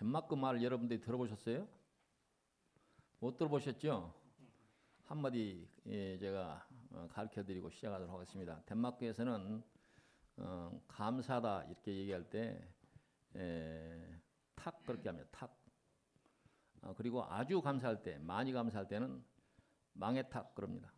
덴마크 말 여러분들이 들어보셨어요? 못 들어보셨죠? 한마디 제가 가르쳐드리고 시작하도록 하겠습니다. 덴마크에서는 감사하다 이렇게 얘기할 때 탁 그렇게 합니다. 탁. 그리고 아주 감사할 때, 많이 감사할 때는 망해탁 그럽니다.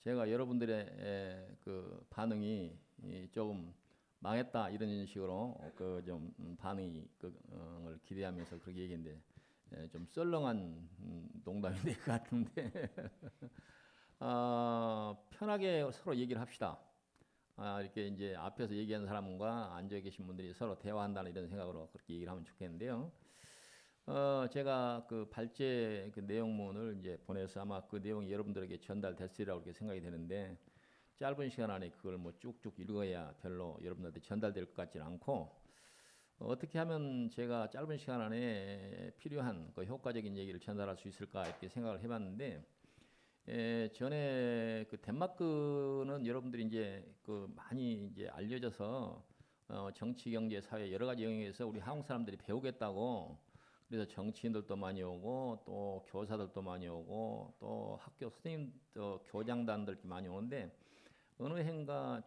제가 여러분들의 그 반응이 조금 망했다 이런 식으로 그 좀 반응을 기대하면서 그렇게 얘기했는데 좀 썰렁한 농담이 될 것 같은데 편하게 서로 얘기를 합시다. 이렇게 이제 앞에서 얘기하는 사람과 앉아 계신 분들이 서로 대화한다는 이런 생각으로 그렇게 얘기를 하면 좋겠는데요. 제가 그 발제 그 내용문을 이제 보내서 아마 그 내용이 여러분들에게 전달됐으리라고 이렇게 생각이 되는데 짧은 시간 안에 그걸 뭐 쭉쭉 읽어야 별로 여러분들한테 전달될 것 같지는 않고 어떻게 하면 제가 짧은 시간 안에 필요한 그 효과적인 얘기를 전달할 수 있을까 이렇게 생각을 해봤는데 전에 그 덴마크는 여러분들이 이제 그 많이 이제 알려져서 정치, 경제, 사회 여러 가지 영역에서 우리 한국 사람들이 배우겠다고 그래서 정치인들도 많이 오고 또 교사들도 많이 오고 또 학교 선생님, 또 교장단들 많이 오는데 어느 해인가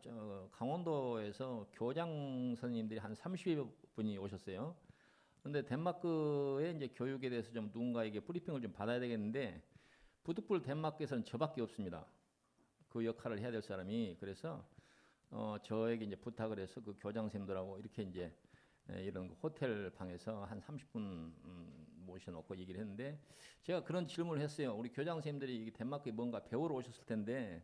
강원도에서 교장 선생님들이 한 30분이 오셨어요. 근데 덴마크의 이제 교육에 대해서 좀 누군가에게 브리핑을 좀 받아야 되겠는데 부득불 덴마크에서는 저밖에 없습니다. 그 역할을 해야 될 사람이. 그래서 저에게 이제 부탁을 해서 그 교장 선생님들하고 이렇게 이제 이런 호텔 방에서 한 30분 모셔놓고 얘기를 했는데 제가 그런 질문을 했어요. 우리 교장 선생님들이 덴마크에 뭔가 배우러 오셨을 텐데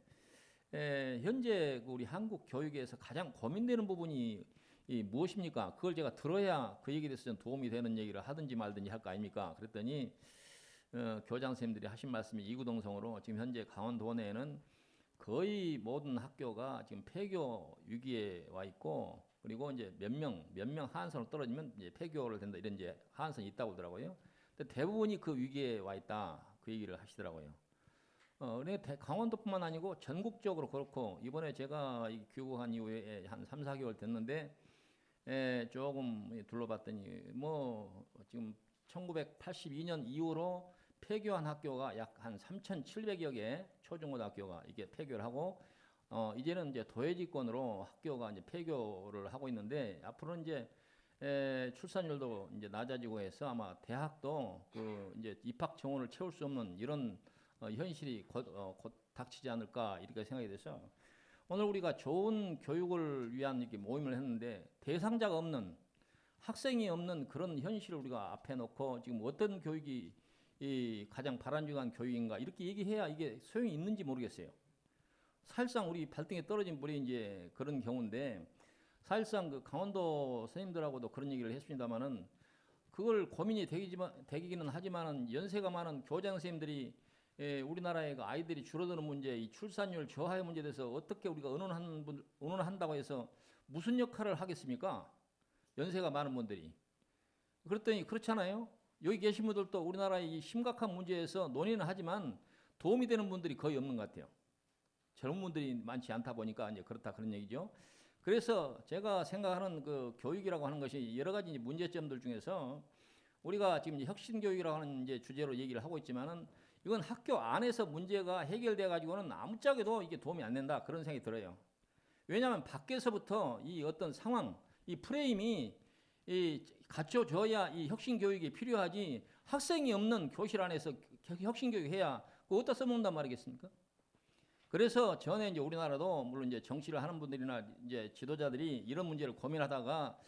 현재 우리 한국 교육에서 가장 고민되는 부분이 무엇입니까? 그걸 제가 들어야 그 얘기에 대해서 좀 도움이 되는 얘기를 하든지 말든지 할 거 아닙니까? 그랬더니 교장 선생님들이 하신 말씀이 이구동성으로 지금 현재 강원도 내에는 거의 모든 학교가 지금 폐교 위기에 와 있고 그리고 이제 몇 명 하한선으로 떨어지면 이제 폐교를 된다 이런 이제 하한선이 있다고 하더라고요. 근데 대부분이 그 위기에 와 있다 그 얘기를 하시더라고요. 강원도뿐만 아니고 전국적으로 그렇고 이번에 제가 귀국한 이후에 한 3, 4개월 됐는데 조금 둘러봤더니 뭐 지금 1982년 이후로 폐교한 학교가 약 한 3,700여 개 초중고등학교가 이게 폐교를 하고 이제는 이제 도회지권으로 학교가 이제 폐교를 하고 있는데 앞으로는 이제 출산율도 이제 낮아지고 해서 아마 대학도 그 이제 입학 정원을 채울 수 없는 이런 현실이 곧 닥치지 않을까 이렇게 생각이 돼서 오늘 우리가 좋은 교육을 위한 이렇게 모임을 했는데 대상자가 없는 학생이 없는 그런 현실을 우리가 앞에 놓고 지금 어떤 교육이 가장 바람직한 교육인가 이렇게 얘기해야 이게 소용이 있는지 모르겠어요. 사실상 우리 발등에 떨어진 불이 이제 그런 경우인데 사실상 그 강원도 선생님들하고도 그런 얘기를 했습니다만은 그걸 고민이 되기는 하지만은 연세가 많은 교장 선생님들이 우리나라의 그 아이들이 줄어드는 문제, 이 출산율 저하의 문제에 대해서 어떻게 우리가 의논한다고 해서 무슨 역할을 하겠습니까? 연세가 많은 분들이. 그랬더니 그렇잖아요. 여기 계신 분들도 우리나라의 이 심각한 문제에서 논의는 하지만 도움이 되는 분들이 거의 없는 것 같아요. 젊은 분들이 많지 않다 보니까 이제 그렇다 그런 얘기죠. 그래서 제가 생각하는 그 교육이라고 하는 것이 여러 가지 문제점들 중에서 우리가 지금 혁신 교육이라고 하는 이제 주제로 얘기를 하고 있지만은 이건 학교 안에서 문제가 해결돼 가지고는 아무짝에도 이게 도움이 안 된다 그런 생각이 들어요. 왜냐하면 밖에서부터 이 어떤 상황, 이 프레임이 갖춰줘야 이 혁신 교육이 필요하지 학생이 없는 교실 안에서 혁신 교육 해야 그거 어디다 써먹는단 말이겠습니까? 그래서 전에 이제 우리나라도 물론 이제 정치를 하는 분들이나 이제 지도자들이 이런 문제를 고민하다가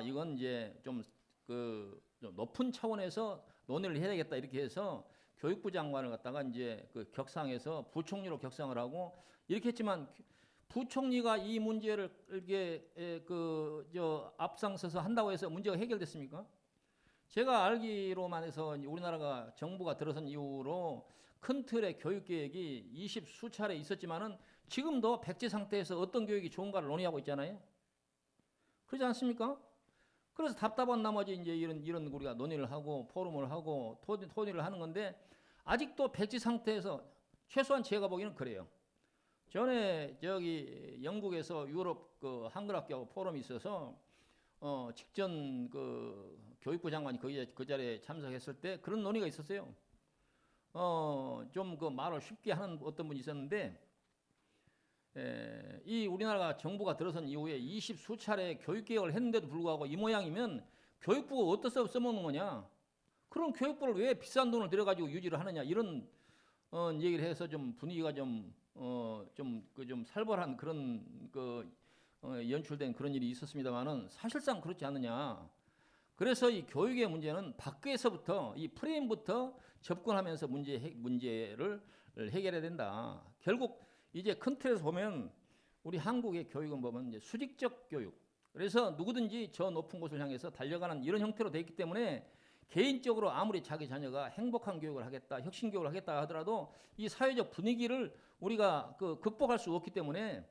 이건 이제 좀 높은 차원에서 논의를 해야 되겠다 이렇게 해서 교육부 장관을 갖다가 이제 그 격상해서 부총리로 격상을 하고 이렇게 했지만 부총리가 이 문제를 이렇게 앞장서서 한다고 해서 문제가 해결됐습니까? 제가 알기로만 해서 우리나라가 정부가 들어선 이후로 큰 틀의 교육 계획이 20 수차례 있었지만은 지금도 백지 상태에서 어떤 교육이 좋은가를 논의하고 있잖아요. 그렇지 않습니까? 그래서 답답한 나머지 이제 이런 우리가 논의를 하고 포럼을 하고 토의를 하는 건데 아직도 백지 상태에서 최소한 제가 보기에는 그래요. 전에 저기 영국에서 유럽 그 한글학교 포럼이 있어서 직전 그 교육부 장관이 그 자리에 참석했을 때 그런 논의가 있었어요. 좀 그 말을 쉽게 하는 어떤 분이 있었는데, 이 우리나라가 정부가 들어선 이후에 20수차례 교육개혁을 했는데도 불구하고 이 모양이면 교육부가 어디서 써먹는 거냐? 그럼 교육부를 왜 비싼 돈을 들여가지고 유지를 하느냐? 이런 얘기를 해서 좀 분위기가 좀 살벌한 그런 연출된 그런 일이 있었습니다만은 사실상 그렇지 않느냐. 그래서 이 교육의 문제는 밖에서부터 이 프레임부터 접근하면서 문제를 해결해야 된다. 결국 이제 큰 틀에서 보면 우리 한국의 교육은 보면 이제 수직적 교육. 그래서 누구든지 저 높은 곳을 향해서 달려가는 이런 형태로 되어 있기 때문에 개인적으로 아무리 자기 자녀가 행복한 교육을 하겠다, 혁신 교육을 하겠다 하더라도 이 사회적 분위기를 우리가 극복할 수 없기 때문에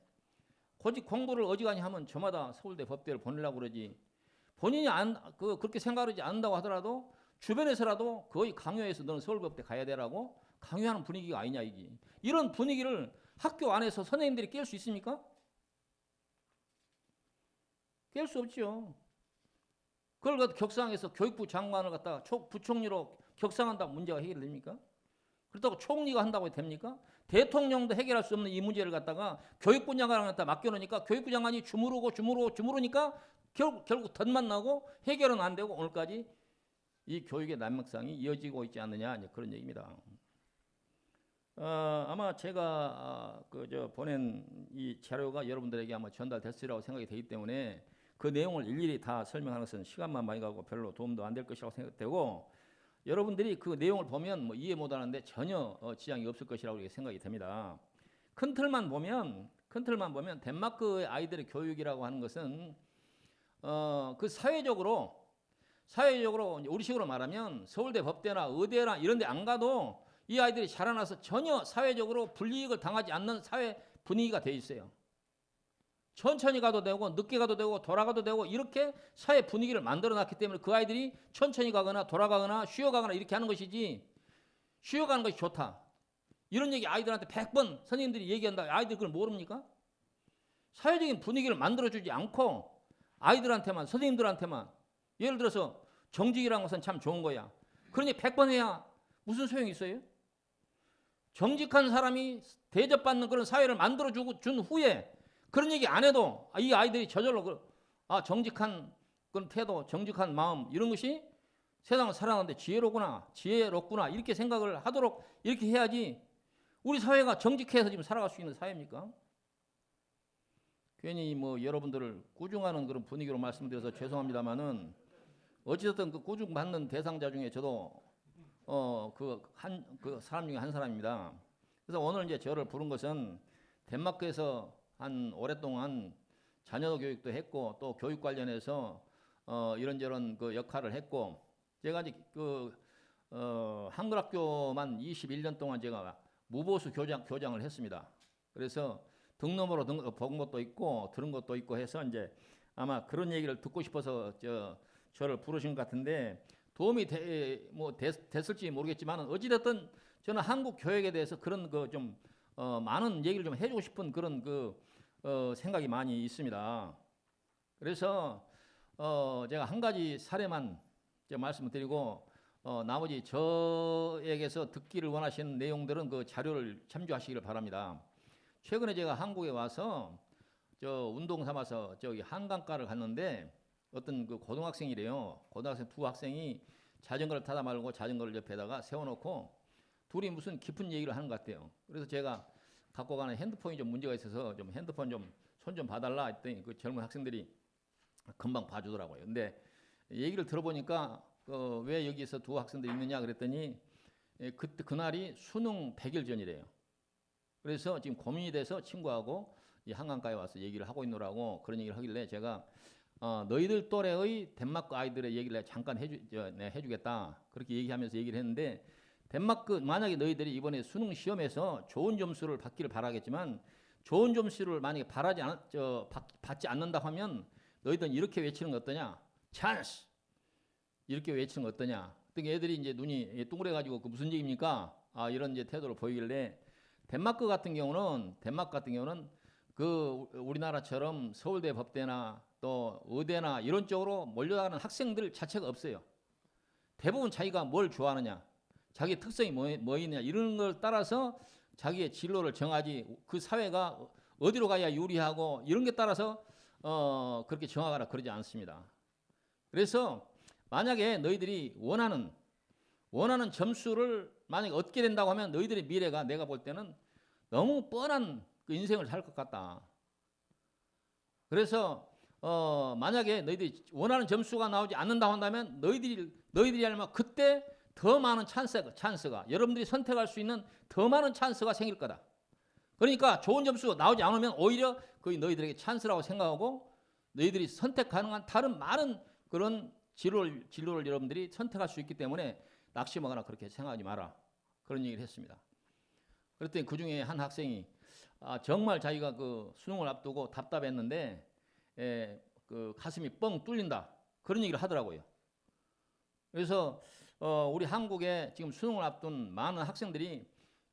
고직 공부를 어지간히 하면 저마다 서울대 법대를 보내려고 그러지. 본인이 그렇게 생각하지 않는다고 하더라도 주변에서라도 거의 강요해서 너는 서울법대 가야 되라고 강요하는 분위기가 아니냐 이게. 이런 분위기를 학교 안에서 선생님들이 깰 수 있습니까? 깰 수 없죠. 그걸 갖다 격상해서 교육부 장관을 갖다가 부총리로 격상한다고 문제가 해결됩니까? 그렇다고 총리가 한다고 됩니까? 대통령도 해결할 수 없는 이 문제를 갖다가 교육부 장관을 갖다 맡겨놓으니까 교육부 장관이 주무르니까 결국 덧만 나고 해결은 안 되고 오늘까지 이 교육의 난맥상이 이어지고 있지 않느냐 이제 그런 얘기입니다. 아마 제가 보낸 이 자료가 여러분들에게 아마 전달됐으리라고 생각이 되기 때문에 그 내용을 일일이 다 설명하는 것은 시간만 많이 가고 별로 도움도 안 될 것이라고 생각되고, 여러분들이 그 내용을 보면 뭐 이해 못하는데 전혀 지장이 없을 것이라고 생각이 됩니다. 큰 틀만 보면 덴마크의 아이들의 교육이라고 하는 것은 그 사회적으로 우리식으로 말하면 서울대 법대나 의대나 이런 데 안 가도 이 아이들이 자라나서 전혀 사회적으로 불이익을 당하지 않는 사회 분위기가 돼 있어요. 천천히 가도 되고 늦게 가도 되고 돌아가도 되고 이렇게 사회 분위기를 만들어 놨기 때문에 그 아이들이 천천히 가거나 돌아가거나 쉬어가거나 이렇게 하는 것이지, 쉬어가는 것이 좋다 이런 얘기 아이들한테 100번 선생님들이 얘기한다. 아이들이 그걸 모릅니까? 사회적인 분위기를 만들어주지 않고 아이들한테만, 선생님들한테만, 예를 들어서 정직이라는 것은 참 좋은 거야, 그러니 100번 해야 무슨 소용이 있어요? 정직한 사람이 대접받는 그런 사회를 만들어준 후에 그런 얘기 안 해도 이 아이들이 저절로 정직한 그런 태도, 정직한 마음 이런 것이 세상을 살아가는데 지혜롭구나 이렇게 생각을 하도록 이렇게 해야지 우리 사회가 정직해서 지금 살아갈 수 있는 사회입니까? 괜히 뭐 여러분들을 꾸중하는 그런 분위기로 말씀드려서 죄송합니다만은 어찌됐든 그 꾸중받는 대상자 중에 저도 그 사람 중에 한 사람입니다. 그래서 오늘 이제 저를 부른 것은 덴마크에서 한 오랫동안 자녀 교육도 했고 또 교육 관련해서 이런저런 그 역할을 했고, 제가 이제 한글학교만 21년 동안 제가 무보수 교장을 했습니다. 그래서 등록으로 본 것도 있고 들은 것도 있고 해서 이제 아마 그런 얘기를 듣고 싶어서 저를 부르신 것 같은데, 도움이 됐을지 모르겠지만 어찌됐든 저는 한국 교육에 대해서 그런 좀 많은 얘기를 좀 해주고 싶은 그런 생각이 많이 있습니다. 그래서 제가 한 가지 사례만 말씀을 드리고 나머지 저에게서 듣기를 원하시는 내용들은 그 자료를 참조하시기를 바랍니다. 최근에 제가 한국에 와서 운동 삼아서 저기 한강가를 갔는데 어떤 그 고등학생이래요. 고등학생 두 학생이 자전거를 타다 말고 자전거를 옆에다가 세워놓고 둘이 무슨 깊은 얘기를 하는 것 같아요. 그래서 제가 갖고 가는 핸드폰이 좀 문제가 있어서 좀 핸드폰 좀 손 좀 봐달라 했더니 그 젊은 학생들이 금방 봐주더라고요. 근데 얘기를 들어보니까 왜 여기서 두 학생들이 있느냐 그랬더니 그날이 수능 100일 전이래요. 그래서 지금 고민이 돼서 친구하고 이 한강가에 와서 얘기를 하고 있노라고 그런 얘기를 하길래 제가 너희들 또래의 덴마크 아이들의 얘기를 잠깐 해주겠다 그렇게 얘기하면서 얘기를 했는데, 덴마크 만약에 너희들이 이번에 수능 시험에서 좋은 점수를 받기를 바라겠지만 좋은 점수를 만약에 받지 않는다 하면 너희들은 이렇게 외치는 거 어떠냐? 찬스! 이렇게 외치는 거 어떠냐? 그랬더니 애들이 이제 눈이 둥그래가지고 그 무슨 얘기입니까? 이런 이제 태도를 보이길래 덴마크 같은 경우는 그 우리나라처럼 서울대 법대나 또 의대나 이런 쪽으로 몰려가는 학생들 자체가 없어요. 대부분 자기가 뭘 좋아하느냐, 자기 특성이 뭐 있느냐 이런 걸 따라서 자기의 진로를 정하지 그 사회가 어디로 가야 유리하고 이런 게 따라서 그렇게 정하거나 그러지 않습니다. 그래서 만약에 너희들이 원하는 점수를 만약에 얻게 된다고 하면 너희들의 미래가 내가 볼 때는 너무 뻔한 그 인생을 살 것 같다. 그래서 만약에 너희들이 원하는 점수가 나오지 않는다고 한다면 너희들이 하려면 그때 더 많은 찬스가 여러분들이 선택할 수 있는 더 많은 찬스가 생길 거다. 그러니까 좋은 점수가 나오지 않으면 오히려 그게 너희들에게 찬스라고 생각하고 너희들이 선택 가능한 다른 많은 그런 진로를 여러분들이 선택할 수 있기 때문에 낙심하거나 그렇게 생각하지 마라. 그런 얘기를 했습니다. 그랬더니 그중에 한 학생이 정말 자기가 그 수능을 앞두고 답답했는데 그 가슴이 뻥 뚫린다. 그런 얘기를 하더라고요. 그래서 우리 한국에 지금 수능을 앞둔 많은 학생들이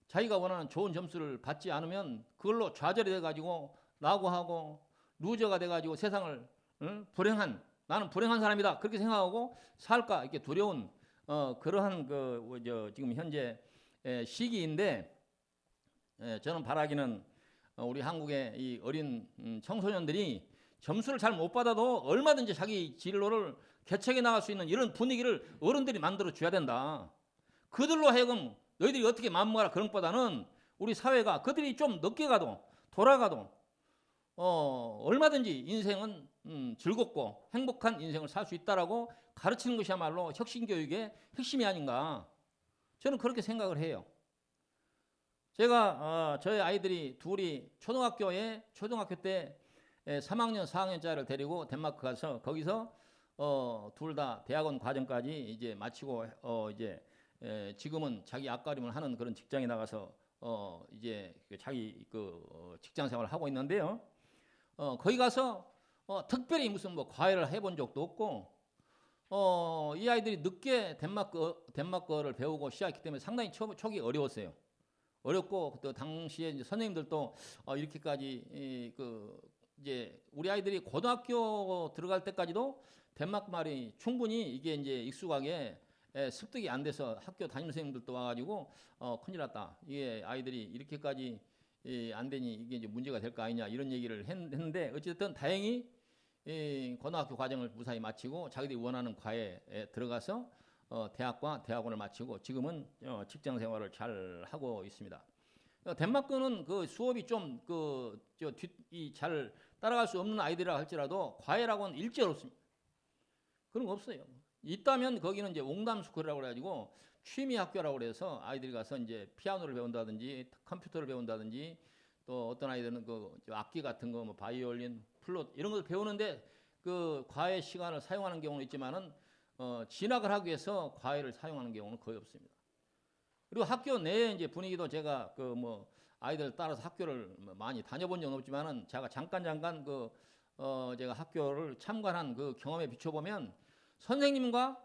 자기가 원하는 좋은 점수를 받지 않으면 그걸로 좌절이 돼가지고 낙오하고 루저가 돼가지고 세상을 나는 불행한 사람이다 그렇게 생각하고 살까 이렇게 두려운 그러한 지금 현재 시기인데 저는 바라기는 우리 한국의 이 어린 청소년들이 점수를 잘 못 받아도 얼마든지 자기 진로를 개척해 나갈 수 있는 이런 분위기를 어른들이 만들어 줘야 된다. 그들로 하여금 너희들이 어떻게 마음먹어라 그런 것보다는 우리 사회가 그들이 좀 늦게 가도 돌아가도 얼마든지 인생은 즐겁고 행복한 인생을 살 수 있다라고 가르치는 것이야말로 혁신교육의 핵심이 아닌가. 저는 그렇게 생각을 해요. 제가 저희 아이들이 둘이 초등학교 때 3학년, 4학년짜리를 데리고 덴마크 가서 거기서 둘 다 대학원 과정까지 이제 마치고 이제 지금은 자기 앞가림을 하는 그런 직장에 나가서 이제 자기 직장 생활을 하고 있는데요. 거기 가서 특별히 무슨 뭐 과외를 해본 적도 없고 이 아이들이 늦게 덴마크어를 배우고 시작했기 때문에 상당히 초기 어려웠어요. 어렵고 또 당시에 이제 선생님들도 이렇게까지 이제 우리 아이들이 고등학교 들어갈 때까지도 덴마크 말이 충분히 이게 이제 익숙하게 습득이 안 돼서 학교 담임 선생님들도 와가지고 큰일 났다. 이게 아이들이 이렇게까지 안 되니 이게 이제 문제가 될 거 아니냐 이런 얘기를 했는데 어쨌든 다행히 고등학교 과정을 무사히 마치고 자기들이 원하는 과에 들어가서 대학과 대학원을 마치고 지금은 직장 생활을 잘 하고 있습니다. 덴마크는 그 수업이 좀 잘 따라갈 수 없는 아이들이라 할지라도 과외라고는 일절 없습니다. 그런 거 없어요. 있다면 거기는 이제 옹담스쿨이라고 그래가지고 취미 학교라고 그래서 아이들이 가서 이제 피아노를 배운다든지 컴퓨터를 배운다든지 또 어떤 아이들은 그 악기 같은 거 뭐 바이올린, 플룻 이런 걸 배우는데 그 과외 시간을 사용하는 경우는 있지만은 진학을 하기 위해서 과외를 사용하는 경우는 거의 없습니다. 그리고 학교 내에 이제 분위기도 제가 아이들 따라서 학교를 많이 다녀본 적은 없지만은 제가 잠깐 제가 학교를 참관한 그 경험에 비춰보면 선생님과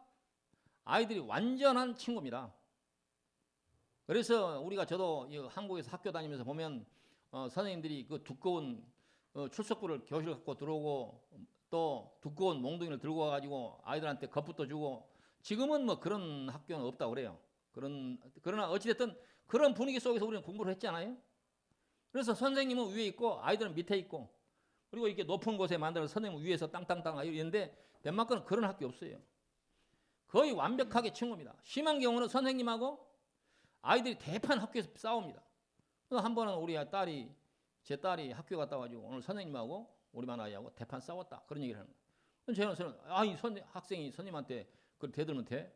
아이들이 완전한 친구입니다. 그래서 저도 한국에서 학교 다니면서 보면 선생님들이 그 두꺼운 출석부를 교실 갖고 들어오고 또 두꺼운 몽둥이를 들고 와가지고 아이들한테 겁부터 주고 지금은 뭐 그런 학교는 없다고 그래요. 그러나 어찌됐든 그런 분위기 속에서 우리는 공부를 했잖아요. 그래서 선생님은 위에 있고 아이들은 밑에 있고 그리고 이렇게 높은 곳에 만들어서 선생님은 위에서 땅땅땅 이러는데 덴마크는 그런 학교 없어요. 거의 완벽하게 친구입니다. 심한 경우는 선생님하고 아이들이 대판 학교에서 싸웁니다. 한 번은 제 딸이 학교 갔다 와가지고 오늘 선생님하고 우리 반 아이하고 대판 싸웠다. 그런 얘기를 하는 거예요. 저는 학생이 선생님한테 그걸 대들면 돼?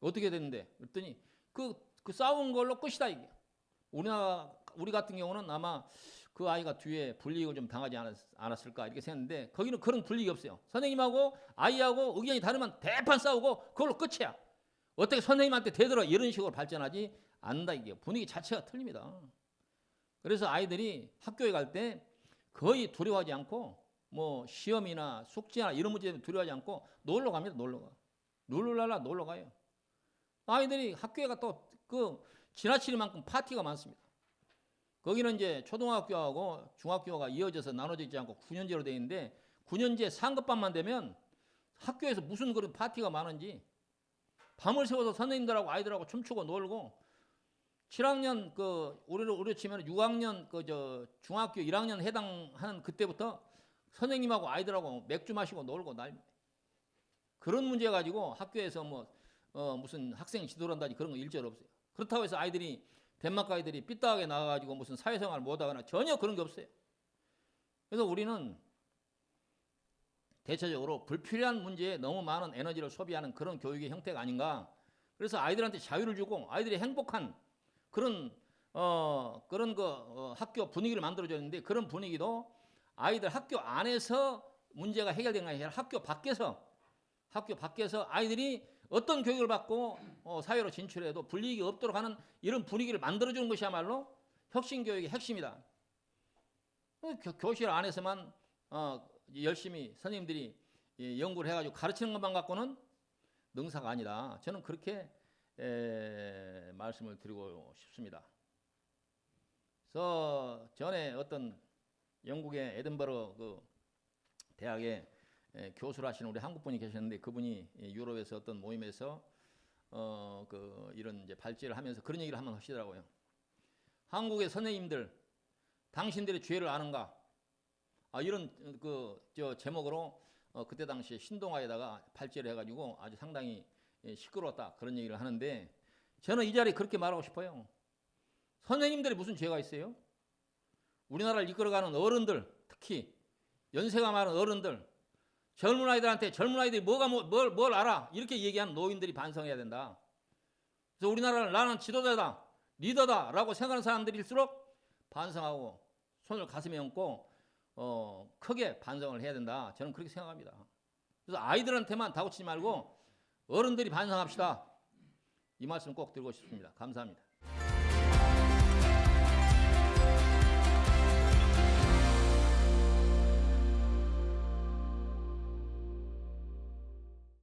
어떻게 됐는데? 그랬더니 그 싸운 걸로 끝이다 이게. 우리 같은 경우는 아마 그 아이가 뒤에 불이익을 좀 당하지 않았을까 이렇게 생각했는데 거기는 그런 불이익이 없어요. 선생님하고 아이하고 의견이 다르면 대판 싸우고 그걸로 끝이야. 어떻게 선생님한테 대들어 이런 식으로 발전하지 않는다 이게. 분위기 자체가 틀립니다. 그래서 아이들이 학교에 갈 때 거의 두려워하지 않고 뭐 시험이나 숙제나 이런 문제 때문에 두려워하지 않고 놀러 갑니다. 놀러 가요. 아이들이 학교에 가도 지나치는 만큼 파티가 많습니다. 거기는 이제 초등학교하고 중학교가 이어져서 나눠져 있지 않고 9년제로 되어 있는데 9년제 상급반만 되면 학교에서 무슨 그런 파티가 많은지 밤을 새워서 선생님들하고 아이들하고 춤추고 놀고 7학년 우리로 치면 6학년 중학교 1학년 해당하는 그때부터 선생님하고 아이들하고 맥주 마시고 놀고 그런 문제 가지고 학교에서 무슨 학생 지도란다지 그런 거 일절 없어요. 그렇다고 해서 아이들이 덴마크 아이들이 삐딱하게 나가가지고 무슨 사회생활 못하거나 전혀 그런 게 없어요. 그래서 우리는 대체적으로 불필요한 문제에 너무 많은 에너지를 소비하는 그런 교육의 형태가 아닌가. 그래서 아이들한테 자유를 주고 아이들이 행복한 그런 학교 분위기를 만들어줘야 되는데 그런 분위기도 아이들 학교 안에서 문제가 해결된 게 아니라 학교 밖에서 아이들이 어떤 교육을 받고 사회로 진출해도 불이익이 없도록 하는 이런 분위기를 만들어주는 것이야말로 혁신교육의 핵심이다. 교실 안에서만 열심히 선생님들이 연구를 해가지고 가르치는 것만 갖고는 능사가 아니다. 저는 그렇게 말씀을 드리고 싶습니다. 그래서 전에 어떤 영국의 에든버러 대학에 교수를 하시는 우리 한국 분이 계셨는데 그분이 유럽에서 어떤 모임에서 이런 이제 발제를 하면서 그런 얘기를 한번 하시더라고요. 한국의 선생님들, 당신들의 죄를 아는가? 이런 제목으로 그때 당시에 신동아에다가 발제를 해가지고 아주 상당히 시끄러웠다 그런 얘기를 하는데 저는 이 자리에 그렇게 말하고 싶어요. 선생님들이 무슨 죄가 있어요? 우리나라를 이끌어가는 어른들, 특히 연세가 많은 어른들, 젊은 아이들한테 젊은 아이들이 뭘 알아? 이렇게 얘기하는 노인들이 반성해야 된다. 그래서 우리나라를 나는 지도자다, 리더다 라고 생각하는 사람들일수록 반성하고 손을 가슴에 얹고 크게 반성을 해야 된다. 저는 그렇게 생각합니다. 그래서 아이들한테만 다구치지 말고 어른들이 반성합시다. 이 말씀 꼭 드리고 싶습니다. 감사합니다.